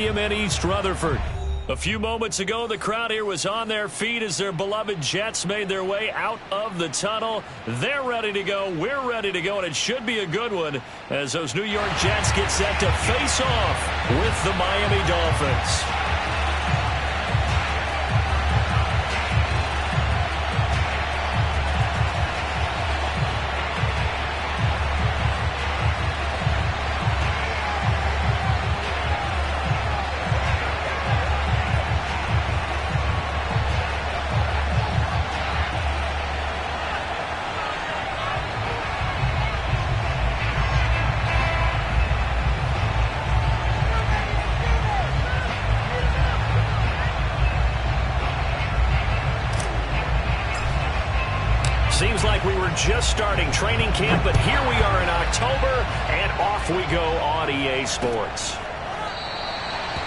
Stadium in East Rutherford. A few moments ago, the crowd here was on their feet as their beloved Jets made their way out of the tunnel. They're ready to go. We're ready to go, and it should be a good one as those New York Jets get set to face off with the Miami Dolphins. Seems like we were just starting training camp, but here we are in October, and off we go on EA Sports.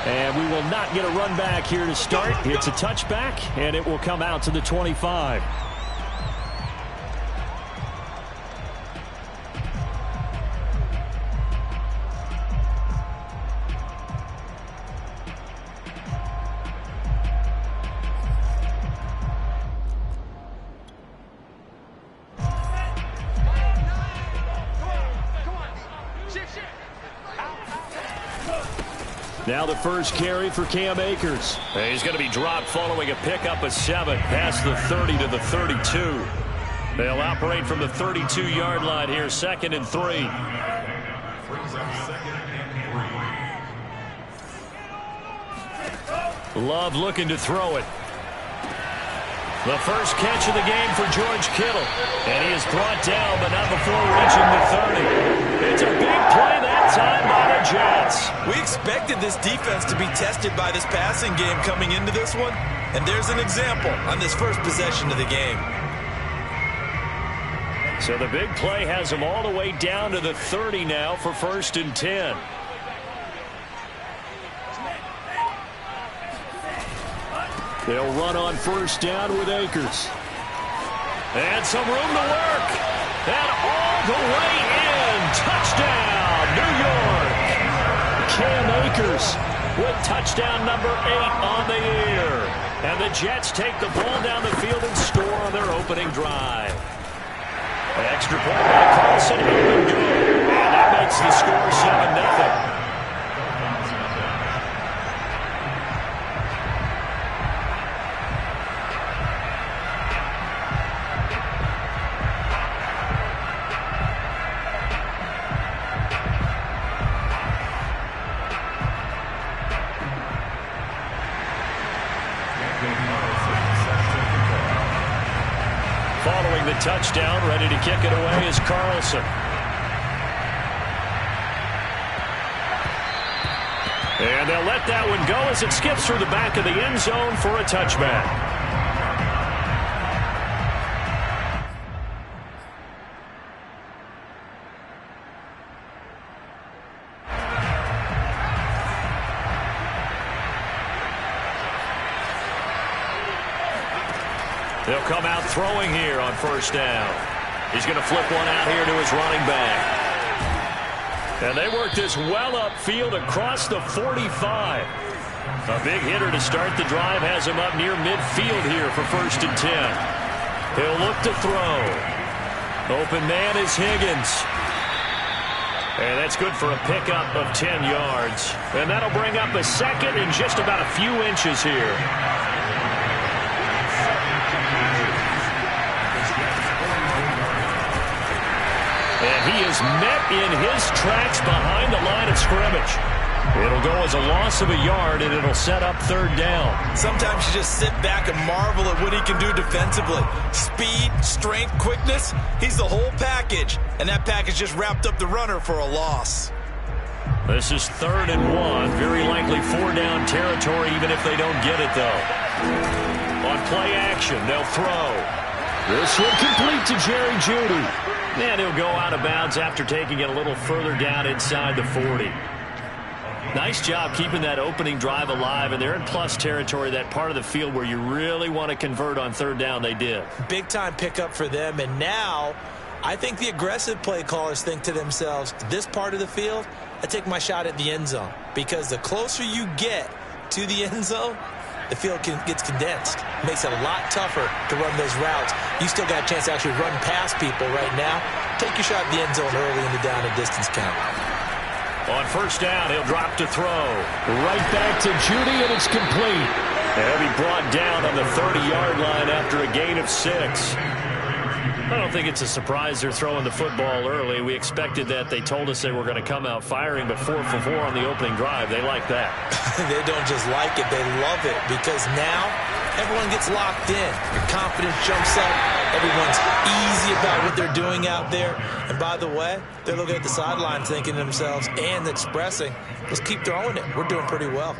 And we will not get a run back here to start. It's a touchback, and it will come out to the 25. Now the first carry for Cam Akers. He's going to be dropped following a pickup of 7 past the 30 to the 32. They'll operate from the 32-yard line here, 2nd and 3. Love looking to throw it. The first catch of the game for George Kittle. And he is brought down, but not before reaching the 30. It's a big play that time by the Jets. We expected this defense to be tested by this passing game coming into this one. And there's an example on this first possession of the game. So the big play has them all the way down to the 30 now for 1st and 10. They'll run on 1st down with Akers. And some room to work. And all the way in. Touchdown, New York. Cam Akers with touchdown number 8 on the year. And the Jets take the ball down the field and score on their opening drive. An extra point by Carlson. And that makes the score 7-0. Following the touchdown, ready to kick it away is Carlson. And they'll let that one go as it skips through the back of the end zone for a touchback. They'll come out throwing here on 1st down. He's going to flip one out here to his running back. And they work this well upfield across the 45. A big hitter to start the drive has him up near midfield here for 1st and 10. He'll look to throw. Open man is Higgins. And that's good for a pickup of 10 yards. And that'll bring up a 2nd and just about a few inches here. And he is met in his tracks behind the line of scrimmage. It'll go as a loss of a yard, and it'll set up 3rd down. Sometimes you just sit back and marvel at what he can do defensively. Speed, strength, quickness, he's the whole package. And that package just wrapped up the runner for a loss. This is 3rd and 1. Very likely 4-down territory, even if they don't get it, though. On play action, they'll throw. This one complete to Jerry Jeudy. And he'll go out of bounds after taking it a little further down inside the 40. Nice job keeping that opening drive alive, and they're in plus territory, that part of the field where you really want to convert on 3rd down. They did. Big-time pickup for them, and now I think the aggressive play callers think to themselves, this part of the field, I take my shot at the end zone, because the closer you get to the end zone, the field gets condensed. It makes it a lot tougher to run those routes. You still got a chance to actually run past people right now. Take your shot at the end zone early in the down and distance count. On first down, he'll drop to throw. Right back to Judy, and it's complete. And he'll be brought down on the 30-yard line after a gain of 6. I don't think it's a surprise they're throwing the football early. We expected that. They told us they were going to come out firing, but 4 for 4 on the opening drive. They like that. They don't just like it, they love it, because now everyone gets locked in. Your confidence jumps up. Everyone's easy about what they're doing out there. And by the way, they're looking at the sideline thinking to themselves and expressing, let's keep throwing it. We're doing pretty well.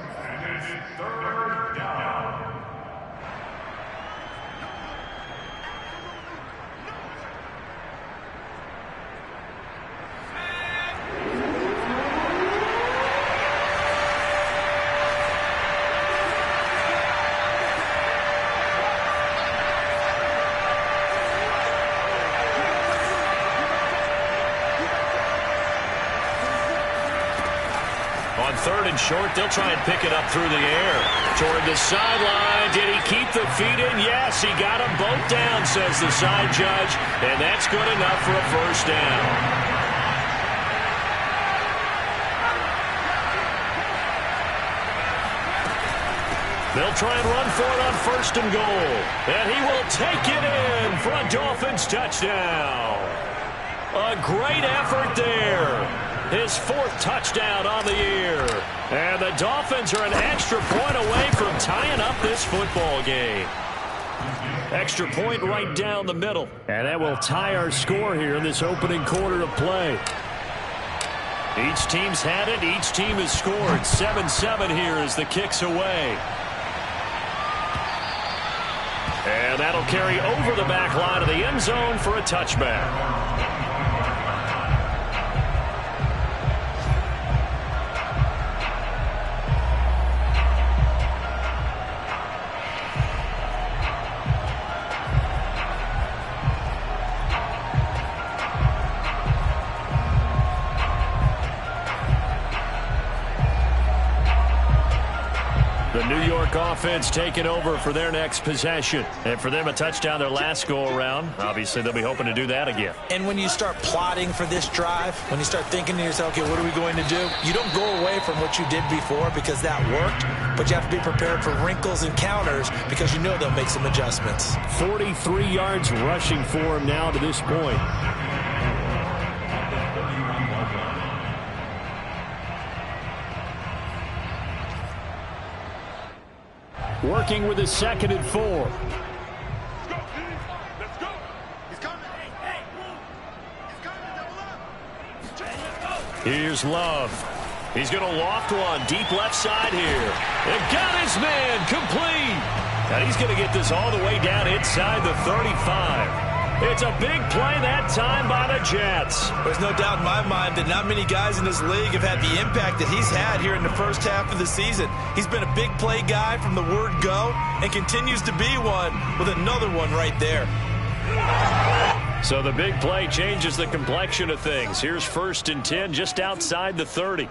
On third and short, they'll try and pick it up through the air. Toward the sideline. Did he keep the feet in? Yes, he got them both down, says the side judge. And that's good enough for a first down. They'll try and run for it on first and goal. And he will take it in for a Dolphins touchdown. A great effort there. His 4th touchdown on the year. And the Dolphins are an extra point away from tying up this football game. Extra point right down the middle. And that will tie our score here in this opening quarter of play. Each team's had it. Each team has scored. 7-7 here as the kick's away. And that'll carry over the back line of the end zone for a touchback. The New York offense taking over for their next possession. And for them, a touchdown their last go-around. Obviously, they'll be hoping to do that again. And when you start plotting for this drive, when you start thinking to yourself, okay, what are we going to do? You don't go away from what you did before because that worked, but you have to be prepared for wrinkles and counters because you know they'll make some adjustments. 43 yards rushing for him now to this point. Working with his 2nd and 4. Let's go. He's coming. Hey, he's coming. Double up. Here's Love. He's going to loft one deep left side here. And got his man complete. And he's going to get this all the way down inside the 35. It's a big play that time by the Jets. There's no doubt in my mind that not many guys in this league have had the impact that he's had here in the first half of the season. He's been a big play guy from the word go and continues to be one with another one right there. So the big play changes the complexion of things. Here's 1st and 10 just outside the 30.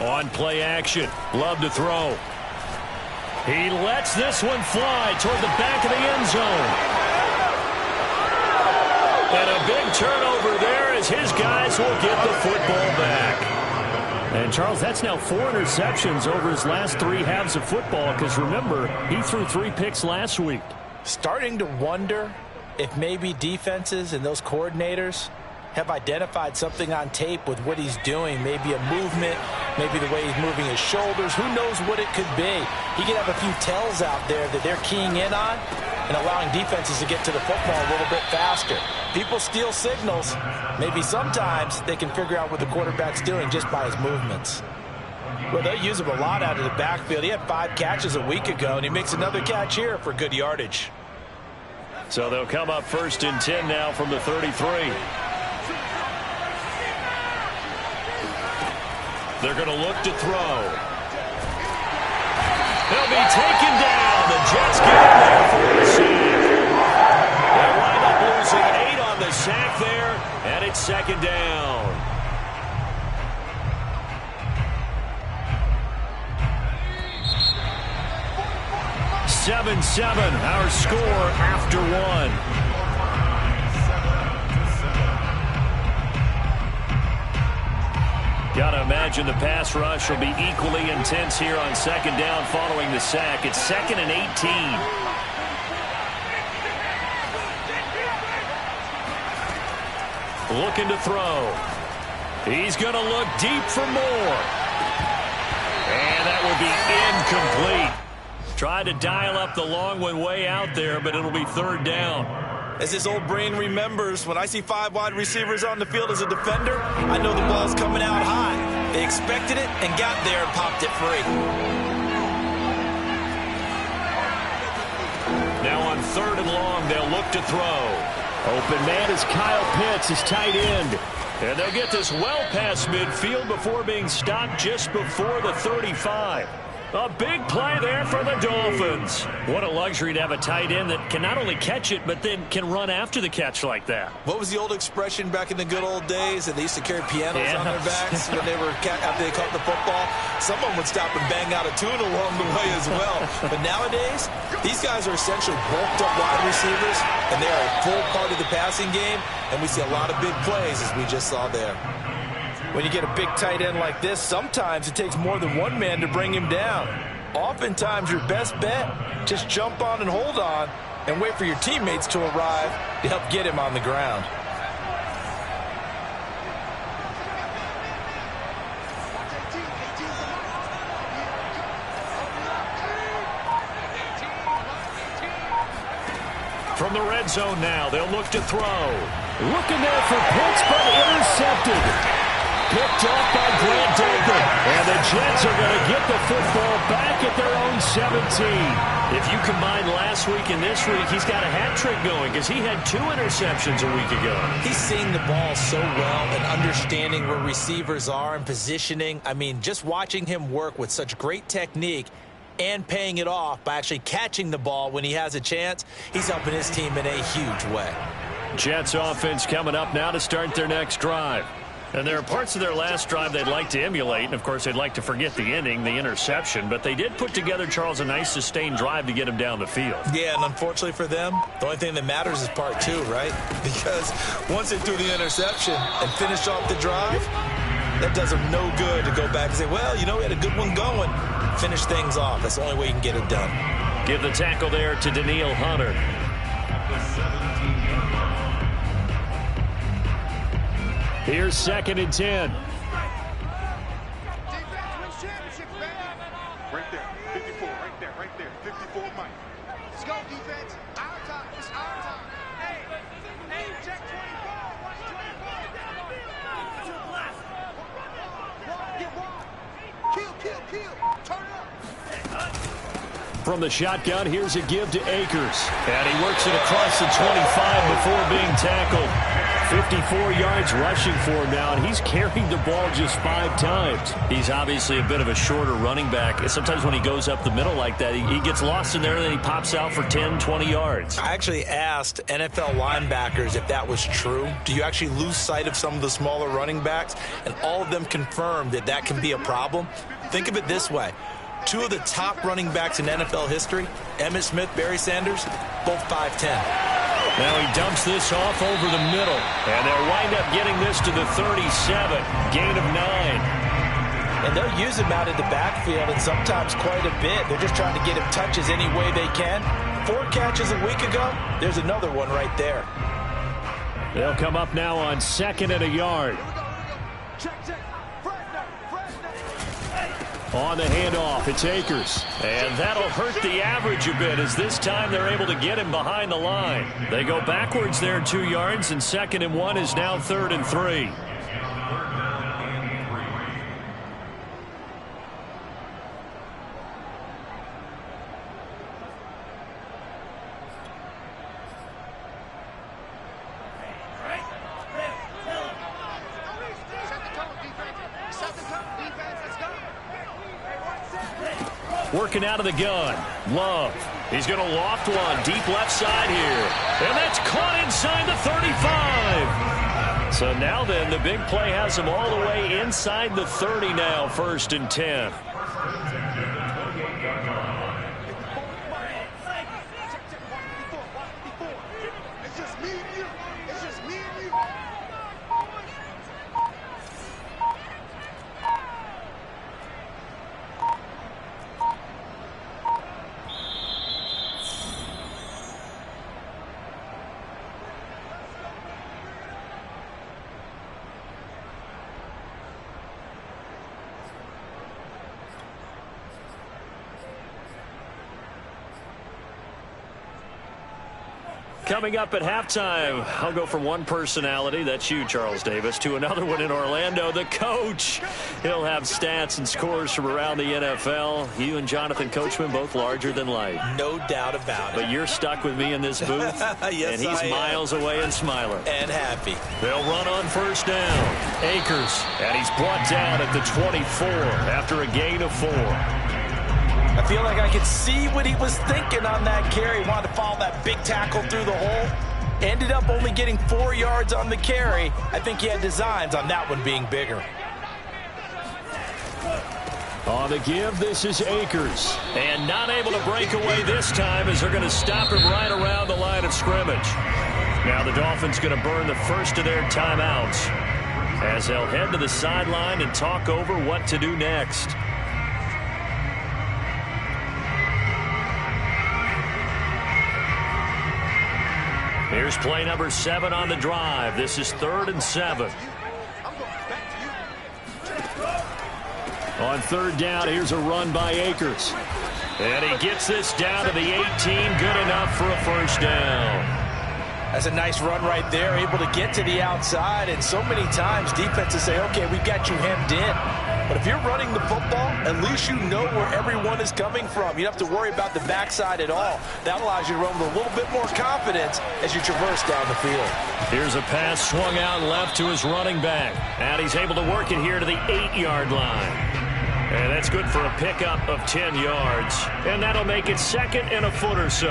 On play action, Love to throw. He lets this one fly toward the back of the end zone. And a big turnover there as his guys will get the football back. And Charles, that's now 4 interceptions over his last 3 halves of football, because remember, he threw 3 picks last week. Starting to wonder if maybe defenses and those coordinators have identified something on tape with what he's doing. Maybe a movement, maybe the way he's moving his shoulders. Who knows what it could be? He could have a few tells out there that they're keying in on and allowing defenses to get to the football a little bit faster. People steal signals. Maybe sometimes they can figure out what the quarterback's doing just by his movements. Well, they'll use him a lot out of the backfield. He had 5 catches a week ago, and he makes another catch here for good yardage. So they'll come up 1st and 10 now from the 33. They're going to look to throw. They'll be taken down. The Jets get in there for the receive. sack there, and it's second down. 7-7, our score after one. Gotta imagine the pass rush will be equally intense here on second down following the sack. It's 2nd and 18. Looking to throw. He's going to look deep for more. And that will be incomplete. Tried to dial up the long one way out there, but it'll be third down. As his old brain remembers, when I see 5 wide receivers on the field as a defender, I know the ball's coming out high. They expected it and got there and popped it free. Now on 3rd and long, they'll look to throw. Open man is Kyle Pitts, his tight end. And they'll get this well past midfield before being stopped just before the 35. A big play there for the Dolphins. What a luxury to have a tight end that can not only catch it, but then can run after the catch like that. What was the old expression back in the good old days that they used to carry pianos on their backs when they were after they caught the football? Someone would stop and bang out a tune along the way as well. But nowadays, these guys are essentially bulked up wide receivers, and they are a full part of the passing game, and we see a lot of big plays as we just saw there. When you get a big tight end like this, sometimes it takes more than one man to bring him down. Oftentimes, your best bet, just jump on and hold on and wait for your teammates to arrive to help get him on the ground. From the red zone now, they'll look to throw. Looking there for Pitts, but intercepted. Picked off by Grant Delpit. And the Jets are going to get the football back at their own 17. If you combine last week and this week, he's got a hat trick going because he had 2 interceptions a week ago. He's seeing the ball so well and understanding where receivers are and positioning. I mean, just watching him work with such great technique and paying it off by actually catching the ball when he has a chance, he's helping his team in a huge way. Jets offense coming up now to start their next drive. And there are parts of their last drive they'd like to emulate, and of course they'd like to forget the ending, the interception, but they did put together, Charles, a nice sustained drive to get him down the field. Yeah, and unfortunately for them, the only thing that matters is part 2, right? Because once they threw the interception and finished off the drive, that does them no good to go back and say, well, you know, we had a good one going. Finish things off. That's the only way you can get it done. Give the tackle there to Danielle Hunter. Here's 2nd and 10. Right there, 54, right there, 54, Mike. Let's go, defense. Our time, it's our time. Hey, check 24. To the left. Get wide. Kill. Turn up. From the shotgun, here's a give to Akers. And he works it across the 25 before being tackled. 54 yards rushing for him now, and he's carried the ball just 5 times. He's obviously a bit of a shorter running back. Sometimes when he goes up the middle like that, he gets lost in there, and then he pops out for 10, 20 yards. I actually asked NFL linebackers if that was true. Do you actually lose sight of some of the smaller running backs? And all of them confirmed that that can be a problem. Think of it this way. 2 of the top running backs in NFL history, Emmitt Smith, Barry Sanders, both 5'10". Now he dumps this off over the middle, and they'll wind up getting this to the 37, gain of 9. And they'll use him out in the backfield, and sometimes quite a bit. They're just trying to get him touches any way they can. 4 catches a week ago, there's another one right there. They'll come up now on 2nd and a yard. Check. On the handoff, it's Akers. And that'll hurt the average a bit as this time they're able to get him behind the line. They go backwards there 2 yards, and 2nd and 1 is now 3rd and 3. Working out of the gun. Love. He's going to loft one. Deep left side here. And that's caught inside the 35. So now then, the big play has him all the way inside the 30 now. 1st and 10. Coming up at halftime, I'll go from one personality, that's you, Charles Davis, to another one in Orlando, the coach. He'll have stats and scores from around the NFL. You and Jonathan Coachman, both larger than life. No doubt about it. But you're stuck with me in this booth, yes, and he's miles away and smiling. And happy. They'll run on 1st down. Akers, and he's brought down at the 24 after a gain of 4. I feel like I could see what he was thinking on that carry. He wanted to follow that big tackle through the hole. Ended up only getting 4 yards on the carry. I think he had designs on that one being bigger. On the give, this is Akers. And not able to break away this time as they're going to stop him right around the line of scrimmage. Now the Dolphins going to burn the first of their timeouts as they'll head to the sideline and talk over what to do next. Here's play number 7 on the drive. This is 3rd and 7. On 3rd down, here's a run by Akers. And he gets this down to the 18. Good enough for a 1st down. That's a nice run right there, able to get to the outside. And so many times defenses say, okay, we've got you hemmed in. But if you're running the football, at least you know where everyone is coming from. You don't have to worry about the backside at all. That allows you to run with a little bit more confidence as you traverse down the field. Here's a pass swung out left to his running back. And he's able to work it here to the 8-yard line. And that's good for a pickup of 10 yards. And that'll make it 2nd and a foot or so.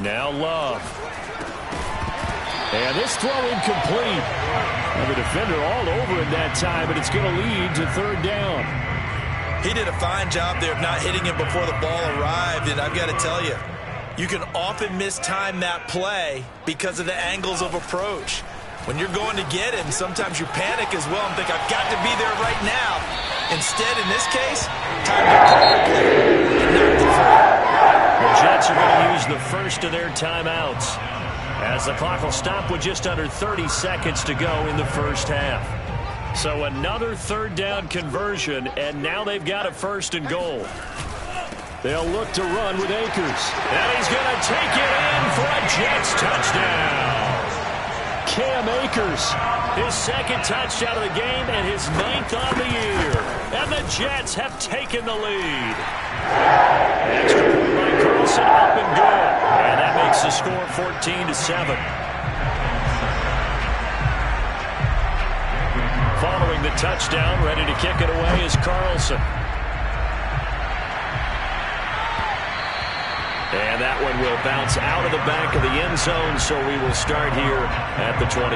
Now Love. And this throw incomplete. And the defender all over it that time, but it's going to lead to 3rd down. He did a fine job there of not hitting him before the ball arrived. And I've got to tell you, you can often mistime that play because of the angles of approach. When you're going to get him, sometimes you panic as well and think, I've got to be there right now. Instead, in this case, time to quickly and knock the free. The Jets are going to use the first of their timeouts as the clock will stop with just under 30 seconds to go in the 1st half. So another 3rd down conversion, and now they've got a 1st and goal. They'll look to run with Akers. And he's going to take it in for a Jets touchdown. Cam Akers, his 2nd touchdown of the game and his 9th on the year. And the Jets have taken the lead. Extra point by Carlson, up and good. And that makes the score 14-7. Following the touchdown, ready to kick it away is Carlson. And that one will bounce out of the back of the end zone, so we will start here at the 25.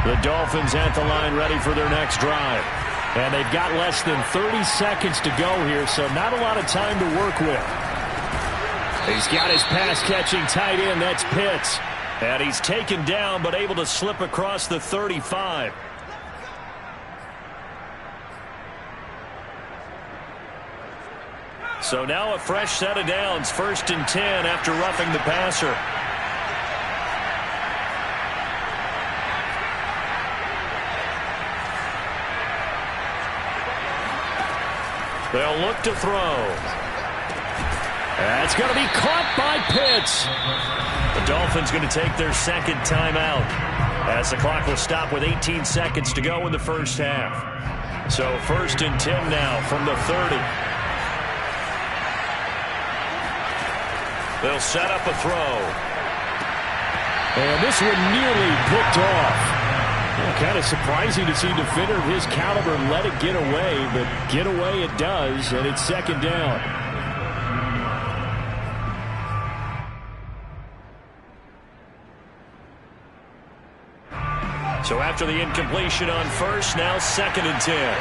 The Dolphins at the line ready for their next drive. And they've got less than 30 seconds to go here, so not a lot of time to work with. He's got his pass-catching tight end, that's Pitts. And he's taken down but able to slip across the 35. So now a fresh set of downs, 1st and 10 after roughing the passer. They'll look to throw. That's going to be caught by Pitts. The Dolphins going to take their second timeout as the clock will stop with 18 seconds to go in the first half. So 1st and 10 now from the 30. They'll set up a throw. And this one nearly picked off. Well, kind of surprising to see a defender of his caliber let it get away, but get away it does, and it's 2nd down. So after the incompletion on 1st, now 2nd and 10.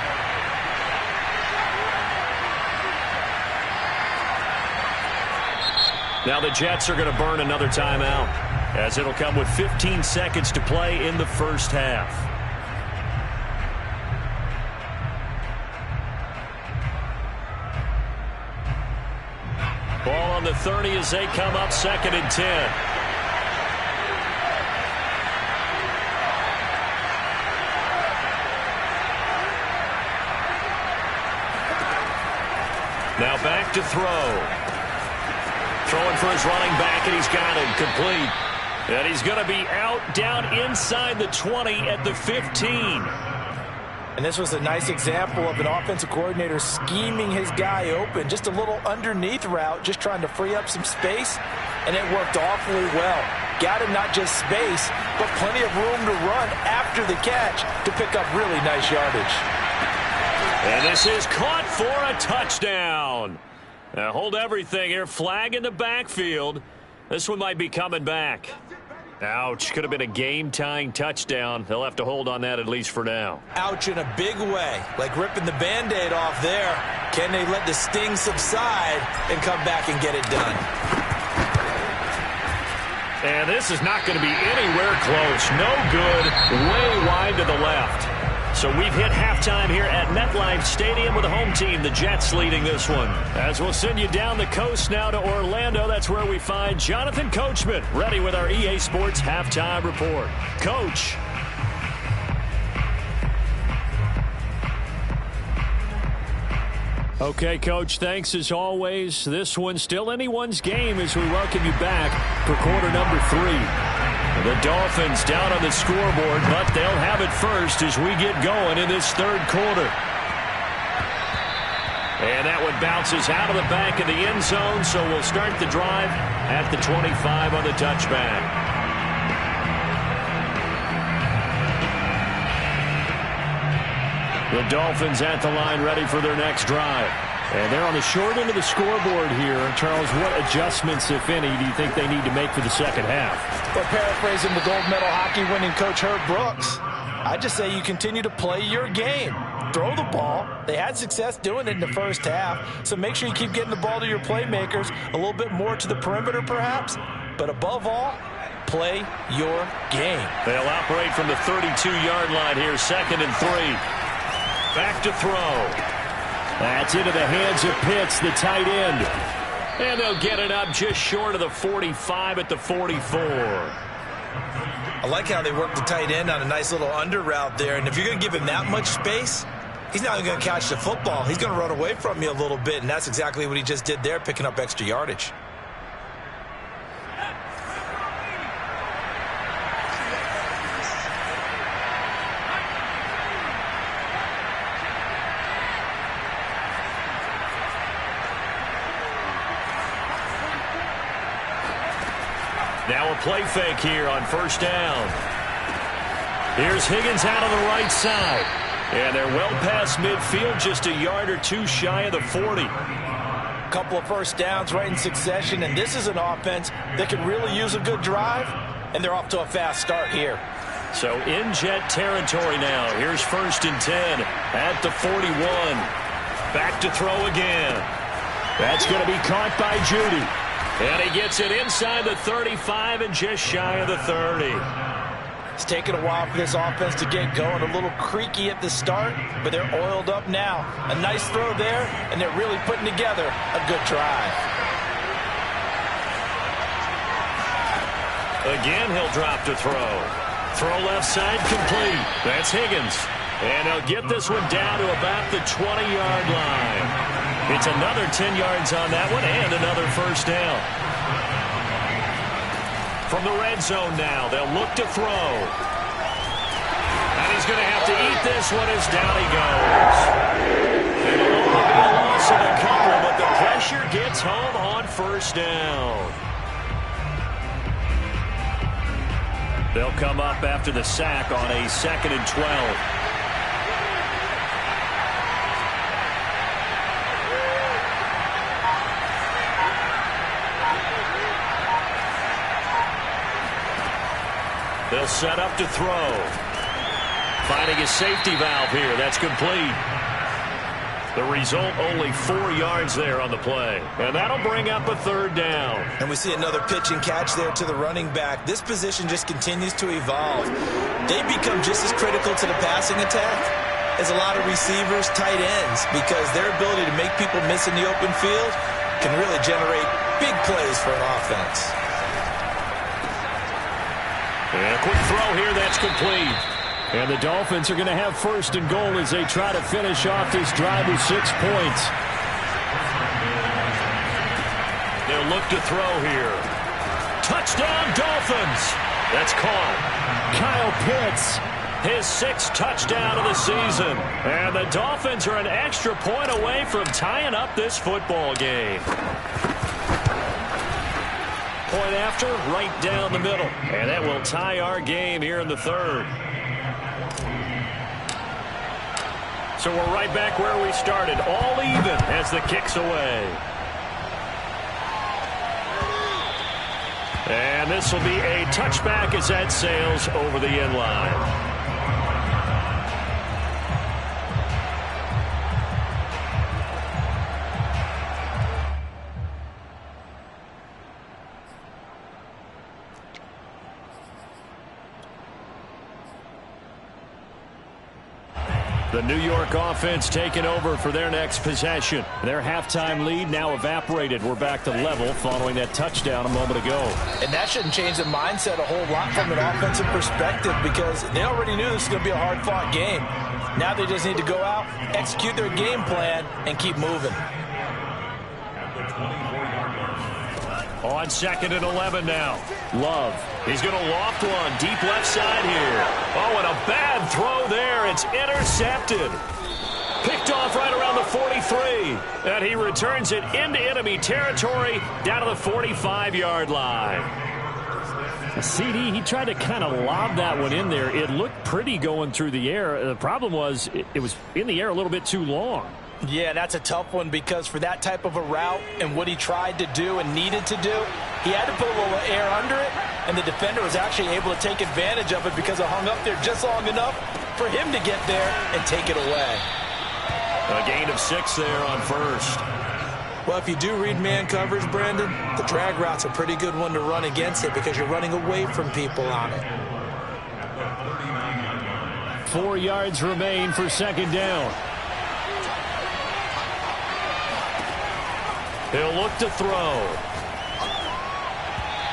Now the Jets are going to burn another timeout, as it'll come with 15 seconds to play in the first half. Ball on the 30 as they come up 2nd and 10. Now back to throw. Throwing for his running back, and he's got him complete. And he's going to be out down inside the 20 at the 15. And this was a nice example of an offensive coordinator scheming his guy open. Just a little underneath route, just trying to free up some space, and it worked awfully well. Got him not just space, but plenty of room to run after the catch to pick up really nice yardage. And this is caught for a touchdown. Now hold everything here. Flag in the backfield. This one might be coming back. Ouch. Could have been a game-tying touchdown. They'll have to hold on that at least for now. Ouch in a big way. Like ripping the Band-Aid off there. Can they let the sting subside and come back and get it done? And this is not going to be anywhere close. No good. Way wide to the left. So we've hit halftime here at MetLife Stadium with the home team, the Jets, leading this one. As we'll send you down the coast now to Orlando, that's where we find Jonathan Coachman, ready with our EA Sports halftime report. Coach. Okay, Coach, thanks as always. This one's still anyone's game as we welcome you back for quarter number 3. The Dolphins down on the scoreboard, but they'll have it first as we get going in this third quarter. And that one bounces out of the back of the end zone, so we'll start the drive at the 25 on the touchback. The Dolphins at the line ready for their next drive. And they're on the short end of the scoreboard here. Charles, what adjustments, if any, do you think they need to make for the second half? Well, paraphrasing the gold medal hockey winning coach Herb Brooks, I just say you continue to play your game. Throw the ball. They had success doing it in the first half, so make sure you keep getting the ball to your playmakers, a little bit more to the perimeter perhaps, but above all, play your game. They'll operate from the 32-yard line here, 2nd and 3. Back to throw. That's into the hands of Pitts, the tight end. And they'll get it up just short of the 45 at the 44. I like how they work the tight end on a nice little under route there. And if you're going to give him that much space, he's not even going to catch the football. He's going to run away from you a little bit, and that's exactly what he just did there, picking up extra yardage. Now a play fake here on first down. Here's Higgins out on the right side. And they're well past midfield, just a yard or two shy of the 40. A couple of first downs right in succession, and this is an offense that could really use a good drive, and they're off to a fast start here. So in Jet territory now. Here's 1st and 10 at the 41. Back to throw again. That's going to be caught by Judy. And he gets it inside the 35 and just shy of the 30. It's taken a while for this offense to get going. A little creaky at the start, but they're oiled up now. A nice throw there, and they're really putting together a good drive. Again, he'll drop to throw. Throw left side complete. That's Higgins. And he'll get this one down to about the 20-yard line. It's another 10 yards on that one and another first down. From the red zone now, they'll look to throw. And he's going to have to eat this one as down he goes. It'll only be a loss of a couple, but the pressure gets home on first down. They'll come up after the sack on a 2nd and 12. They'll set up to throw. Finding a safety valve here. That's complete. The result, only 4 yards there on the play. And that'll bring up a 3rd down. And we see another pitch and catch there to the running back. This position just continues to evolve. They become just as critical to the passing attack as a lot of receivers, tight ends, because their ability to make people miss in the open field can really generate big plays for an offense. And a quick throw here, that's complete. And the Dolphins are going to have 1st and goal as they try to finish off this drive with 6 points. They'll look to throw here. Touchdown, Dolphins! That's caught. Kyle Pitts, his 6th touchdown of the season. And the Dolphins are an extra point away from tying up this football game. Point after, right down the middle. And that will tie our game here in the 3rd. So we're right back where we started, all even as the kick's away. And this will be a touchback as that sails over the end line. The New York offense taking over for their next possession. Their halftime lead now evaporated. We're back to level following that touchdown a moment ago. And that shouldn't change the mindset a whole lot from an offensive perspective, because they already knew this was going to be a hard-fought game. Now they just need to go out, execute their game plan, and keep moving. On 2nd and 11 now. Love. He's going to loft one deep left side here. Oh, and a bad throw there. It's intercepted. Picked off right around the 43. And he returns it into enemy territory down to the 45-yard line. CD, he tried to kind of lob that one in there. It looked pretty going through the air. The problem was it was in the air a little bit too long. Yeah, that's a tough one, because for that type of a route and what he tried to do and needed to do, he had to put a little air under it, and the defender was actually able to take advantage of it because it hung up there just long enough for him to get there and take it away. A gain of 6 there on 1st. Well, if you do read man coverage, Brandon, the drag route's a pretty good one to run against it because you're running away from people on it. 4 yards remain for 2nd down. He'll look to throw.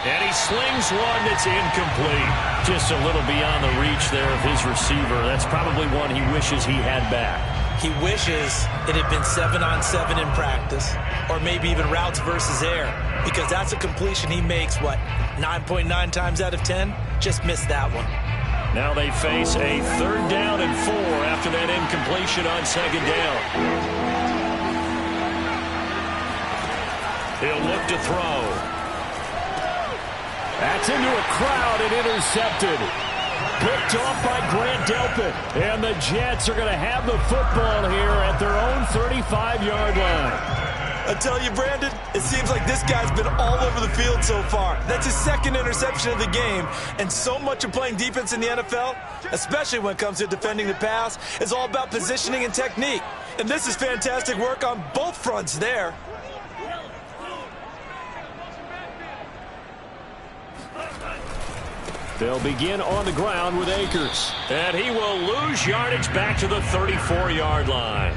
And he slings one that's incomplete. Just a little beyond the reach there of his receiver. That's probably one he wishes he had back. He wishes it had been 7-on-7 in practice, or maybe even routes versus air, because that's a completion he makes, 9.9 times out of 10? Just missed that one. Now they face a 3rd down and 4 after that incompletion on 2nd down. He'll look to throw. That's into a crowd and intercepted. Picked off by Grant Delpit. And the Jets are going to have the football here at their own 35-yard line. I tell you, Brandon, it seems like this guy's been all over the field so far. That's his 2nd interception of the game. And so much of playing defense in the NFL, especially when it comes to defending the pass, is all about positioning and technique. And this is fantastic work on both fronts there. They'll begin on the ground with Akers. And he will lose yardage back to the 34-yard line.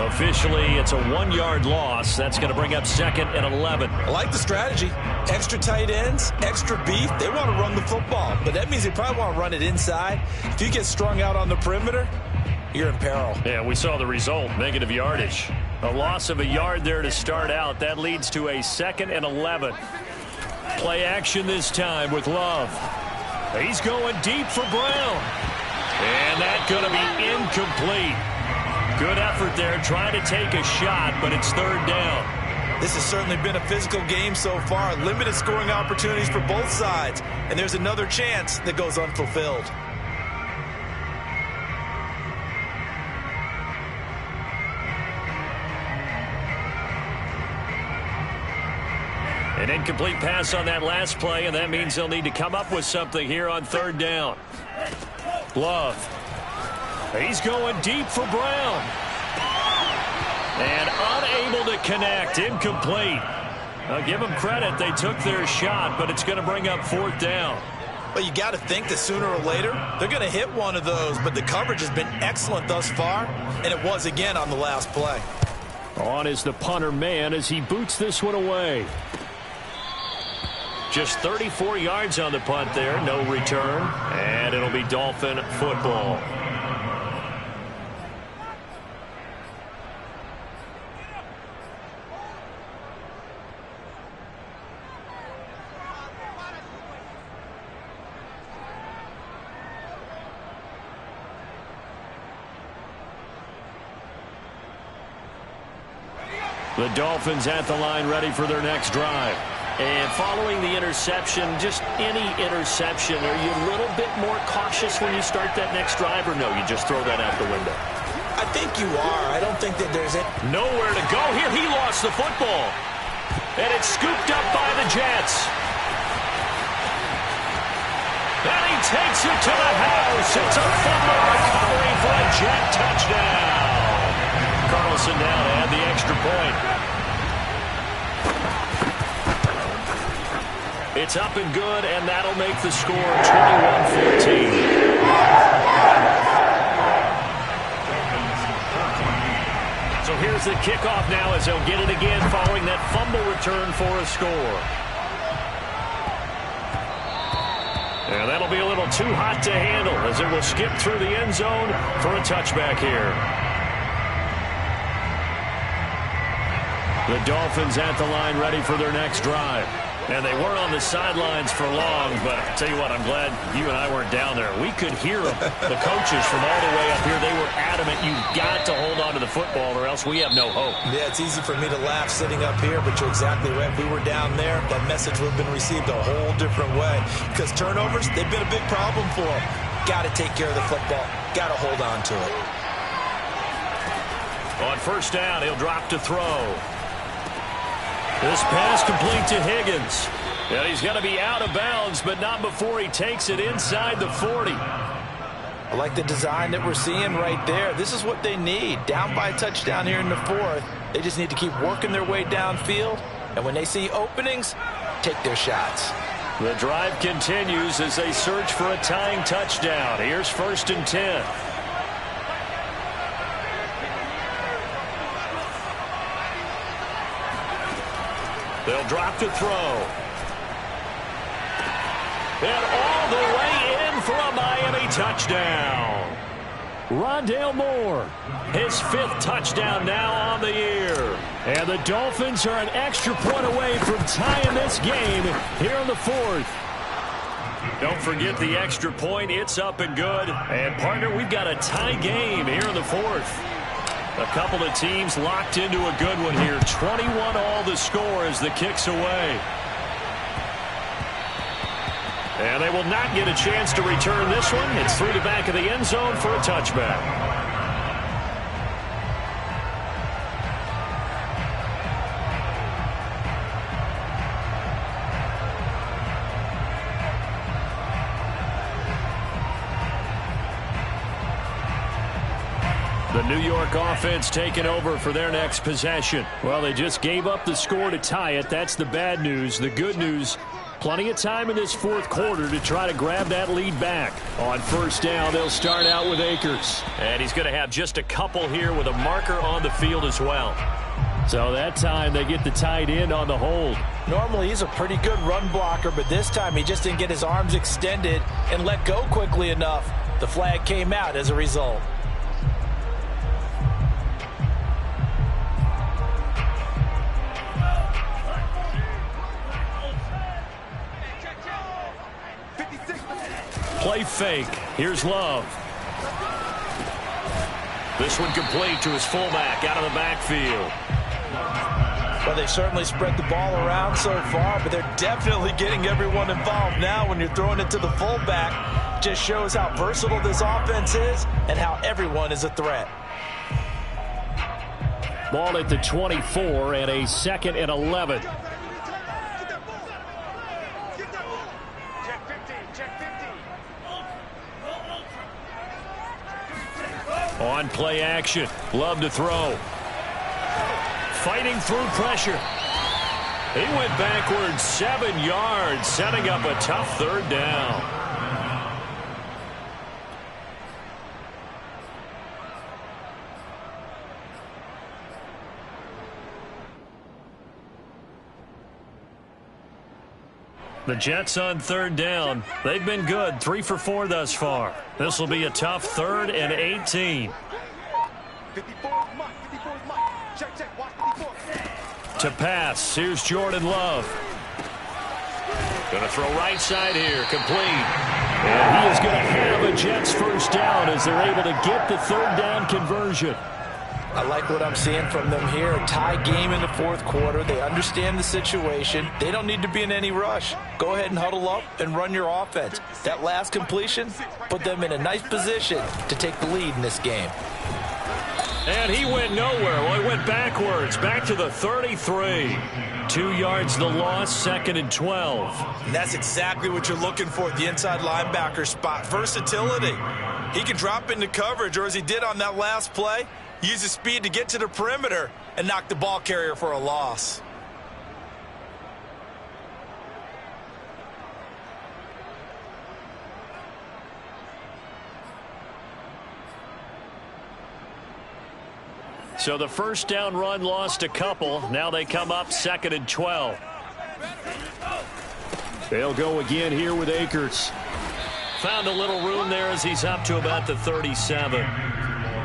Officially, it's a 1-yard loss. That's going to bring up 2nd and 11. I like the strategy. Extra tight ends, extra beef. They want to run the football, but that means they probably want to run it inside. If you get strung out on the perimeter, you're in peril. Yeah, we saw the result, negative yardage. A loss of a yard there to start out. That leads to a 2nd and 11. Play action this time with Love. He's going deep for Brown. And that's going to be incomplete. Good effort there trying to take a shot, but it's 3rd down. This has certainly been a physical game so far. Limited scoring opportunities for both sides. And there's another chance that goes unfulfilled. An incomplete pass on that last play, and that means they'll need to come up with something here on 3rd down. Love. He's going deep for Brown. And unable to connect. Incomplete. I'll give them credit. They took their shot, but it's going to bring up 4th down. Well, you got to think that sooner or later they're going to hit one of those, but the coverage has been excellent thus far, and it was again on the last play. On is the punter man as he boots this one away. Just 34 yards on the punt there. No return. And it'll be Dolphin football. The Dolphins at the line ready for their next drive. And following the interception, just any interception, are you a little bit more cautious when you start that next drive, or no, you just throw that out the window? I think you are. I don't think that there's nowhere to go here. He lost the football. And it's scooped up by the Jets. And he takes it to the house. It's a fumble recovery for a Jet touchdown. Carlson down to add the extra point. It's up and good, and that'll make the score 21-14. So here's the kickoff now as they'll get it again following that fumble return for a score. And that'll be a little too hot to handle as it will skip through the end zone for a touchback here. The Dolphins at the line ready for their next drive. And they weren't on the sidelines for long, but I'll tell you what, I'm glad you and I weren't down there. We could hear them, the coaches from all the way up here. They were adamant, you've got to hold on to the football or else we have no hope. Yeah, it's easy for me to laugh sitting up here, but you're exactly right. If we were down there, that message would have been received a whole different way. Because turnovers, they've been a big problem for them. Got to take care of the football. Got to hold on to it. On 1st down, he'll drop to throw. This pass complete to Higgins. And he's going to be out of bounds, but not before he takes it inside the 40. I like the design that we're seeing right there. This is what they need. Down by a touchdown here in the 4th. They just need to keep working their way downfield. And when they see openings, take their shots. The drive continues as they search for a tying touchdown. Here's 1st and 10. They'll drop to throw. And all the way in for a Miami touchdown. Rondale Moore. His 5th touchdown now on the year. And the Dolphins are an extra point away from tying this game here in the 4th. Don't forget the extra point. It's up and good. And, partner, we've got a tie game here in the 4th. A couple of teams locked into a good one here. 21 all the score as the kick's away. And they will not get a chance to return this one. It's through the back of the end zone for a touchback. The New York offense taking over for their next possession. Well, they just gave up the score to tie it. That's the bad news. The good news, plenty of time in this 4th quarter to try to grab that lead back. On 1st down, they'll start out with Akers. And he's going to have just a couple here with a marker on the field as well. So that time they get the tight end on the hold. Normally he's a pretty good run blocker, but this time he just didn't get his arms extended and let go quickly enough. The flag came out as a result. play fake. Here's Love. This one complete to his fullback out of the backfield. Well, they certainly spread the ball around so far, but they're definitely getting everyone involved now when you're throwing it to the fullback. Just shows how versatile this offense is and how everyone is a threat. Ball at the 24 and a 2nd and 11. On play action. Love to throw. Fighting through pressure. He went backwards 7 yards, setting up a tough 3rd down. The Jets on 3rd down. They've been good, 3 for 4 thus far. This will be a tough 3rd and 18. 54 is Mike. 54 is Mike. Check, check. Watch 54. To pass. Here's Jordan Love. Going to throw right side here. Complete. And he is going to have a Jets 1st down as they're able to get the 3rd down conversion. I like what I'm seeing from them here. A tie game in the 4th quarter. They understand the situation. They don't need to be in any rush. Go ahead and huddle up and run your offense. That last completion put them in a nice position to take the lead in this game. And he went nowhere. Well, he went backwards, back to the 33. 2 yards the loss, 2nd and 12. And that's exactly what you're looking for at the inside linebacker spot. Versatility. He can drop into coverage, or as he did on that last play, use his speed to get to the perimeter and knock the ball carrier for a loss. So the 1st down run lost a couple. Now they come up 2nd and 12. They'll go again here with Akers. Found a little room there as he's up to about the 37.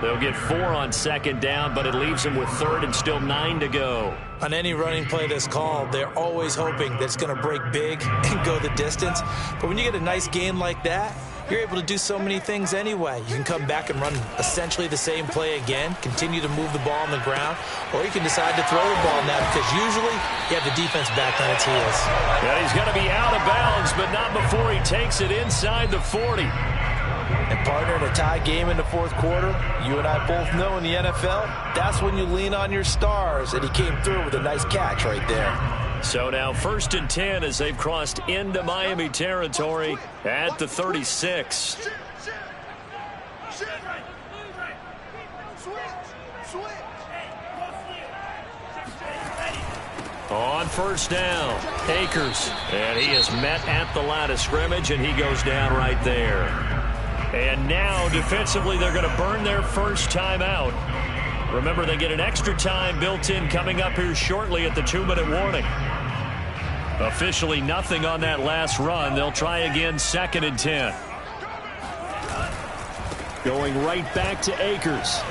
They'll get 4 on 2nd down, but it leaves them with 3rd and still 9 to go. On any running play that's called, they're always hoping that it's going to break big and go the distance. But when you get a nice gain like that, you're able to do so many things anyway. You can come back and run essentially the same play again, continue to move the ball on the ground, or you can decide to throw the ball now because usually you have the defense back on its heels. And he's going to be out of bounds, but not before he takes it inside the 40. And partner, in a tie game in the 4th quarter, you and I both know in the NFL, that's when you lean on your stars, and he came through with a nice catch right there. So now 1st and 10 as they've crossed into Miami territory at the 36. On 1st down, Akers. And he is met at the line of scrimmage, and he goes down right there. And now, defensively, they're going to burn their 1st timeout. Remember, they get an extra time built in coming up here shortly at the 2-minute warning. Officially nothing on that last run. They'll try again 2nd and 10. Going right back to Akers.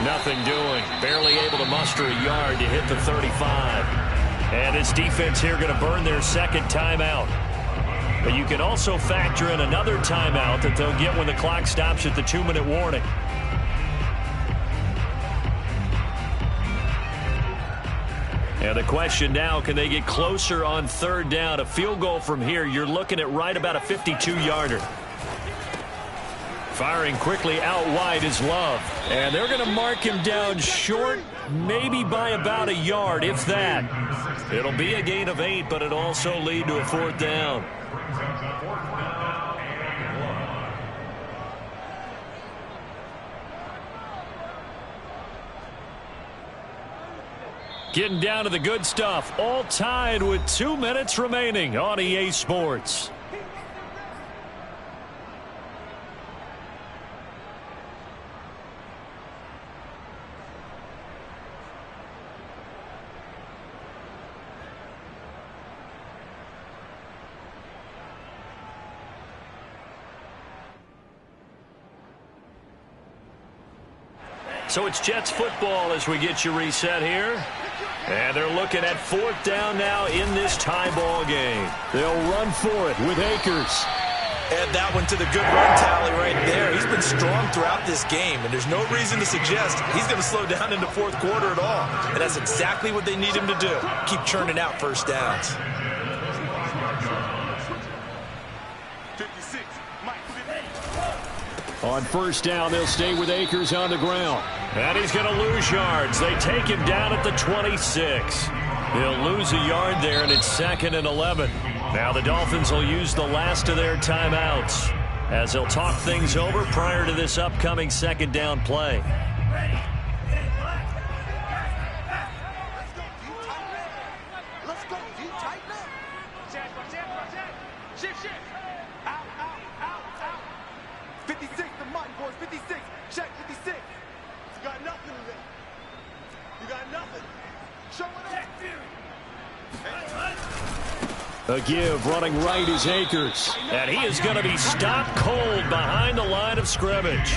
Nothing doing. Barely able to muster a yard to hit the 35. And this defense here going to burn their 2nd timeout. But you can also factor in another timeout that they'll get when the clock stops at the 2-minute warning. And the question now, can they get closer on 3rd down? A field goal from here, you're looking at right about a 52-yarder. Firing quickly out wide is Love. And they're going to mark him down short, maybe by about a yard, if that. It'll be a gain of 8, but it'll also lead to a 4th down. Getting down to the good stuff. All tied with 2 minutes remaining on EA Sports. So it's Jets football as we get you reset here. And they're looking at 4th down now in this tie ball game. They'll run for it with Akers. Add that one to the good run tally right there. He's been strong throughout this game, and there's no reason to suggest he's going to slow down in the fourth quarter at all. And that's exactly what they need him to do. Keep churning out first downs. 56, Mike. On first down, they'll stay with Akers on the ground. And he's going to lose yards. They take him down at the 26. He'll lose a yard there, and it's 2nd and 11. Now the Dolphins will use the last of their timeouts as they'll talk things over prior to this upcoming second down play. Let's go. You tighten up. Shift. Out. 56, the Mike boys. 56. Check 56. You got nothing in there. You got nothing. Show it up. A give running right is Akers. And he is going to be stopped cold behind the line of scrimmage.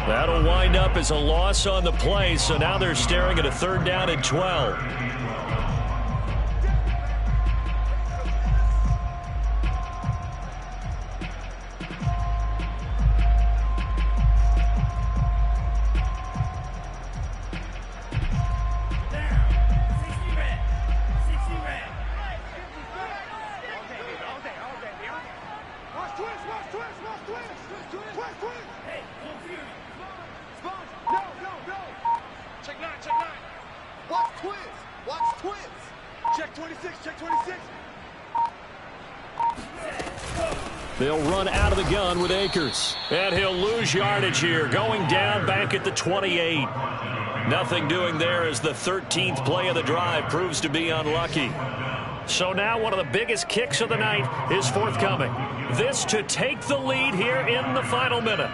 That'll wind up as a loss on the play, so now they're staring at a 3rd down and 12. They'll run out of the gun with Akers. And he'll lose yardage here, going down back at the 28. Nothing doing there as the 13th play of the drive proves to be unlucky. So now one of the biggest kicks of the night is forthcoming. This to take the lead here in the final minute.